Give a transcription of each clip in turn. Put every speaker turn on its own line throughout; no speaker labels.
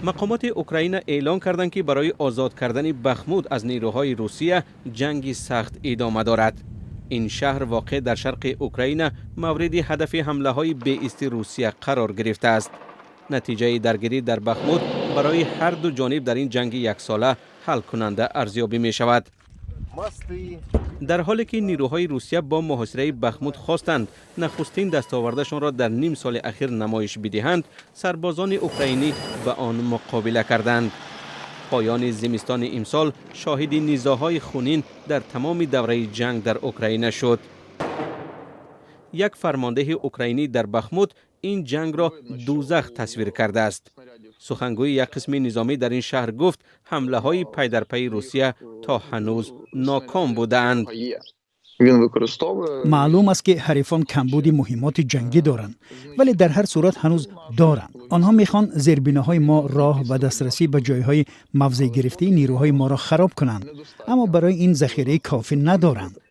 مقامات اوکراین اعلام کردند که برای آزاد کردن بخمود از نیروهای روسیه جنگی سخت ادامه دارد. این شهر واقع در شرق اوکراین مورد هدف حمله های بی‌ایست روسیه قرار گرفته است. نتیجه درگیری در بخمود برای هر دو جانب در این جنگ یک ساله حل کننده ارزیابی می شود. در حالی که نیروهای روسیه با محاصره بخمود خواستند نخستین دستاوردشان را در نیم سال اخیر نمایش بدهند، سربازان اوکراینی به آن مقابله کردند. پایان زمستان امسال شاهد نزاع‌های خونین در تمام دوره جنگ در اوکراین شد. یک فرمانده اوکراینی در بخمود این جنگ را دوزخ تصویر کرده است. سخنگوی یک قسم نظامی در این شهر گفت حمله های پی در پی روسیه تا هنوز ناکام بودند.
معلوم است که حریفان کمبود مهمات جنگی دارند، ولی در هر صورت هنوز دارند. آنها میخوان زیربناهای ما راه و دسترسی به جایهای موضع گرفته نیروهای ما را خراب کنند، اما برای این ذخیره کافی ندارند.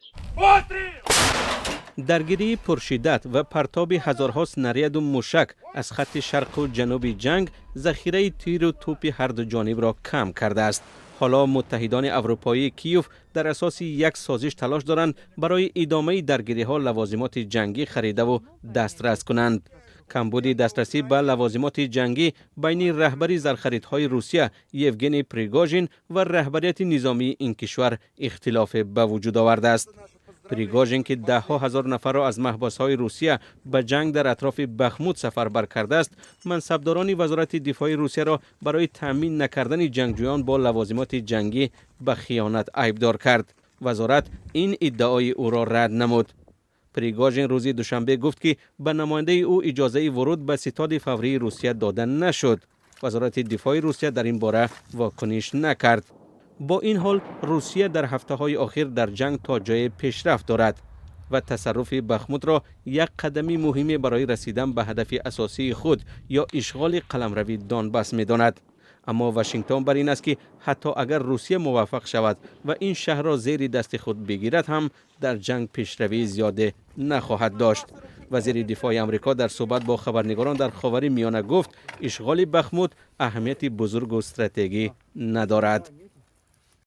درگیری پرشدت و پرتاب هزارها سناریاد و موشک از خط شرق و جنوب جنگ ذخیره تیر و توپ هر دو جانب را کم کرده است. حالا متحدان اروپایی کیوف در اساس یک سازش تلاش دارند برای ادامه درگیری ها لوازمات جنگی خریده و دسترس کنند. کمبود دسترسی به لوازمات جنگی بین رهبر زرخریدهای روسیه یوگنی پریگوژین و رهبریت نظامی این کشور اختلاف به وجود آورده است. پریگوژین که ده ها هزار نفر را از محبس‌های روسیه به جنگ در اطراف بخمود سفربر کرده است، منصبداران وزارت دفاع روسیه را برای تامین نکردن جنگجویان با لوازمات جنگی به خیانت عیبدار کرد. وزارت این ادعای او را رد نمود. پریگوژین روز دوشنبه گفت که به نماینده او اجازه ورود به ستاد فوری روسیه داده نشد. وزارت دفاع روسیه در این باره واکنش نکرد. با این حال روسیه در هفته‌های اخیر در جنگ تا جای پیشرفت دارد و تصرف بخمود را یک قدم مهم برای رسیدن به هدف اساسی خود یا اشغال قلمروی دانباس می‌داند. اما واشنگتن بر این است که حتی اگر روسیه موفق شود و این شهر را زیر دست خود بگیرد هم در جنگ پیشروی زیاده نخواهد داشت. وزیر دفاع آمریکا در صحبت با خبرنگاران در خاورمیانه گفت اشغال بخمود اهمیت بزرگ و استراتژی ندارد.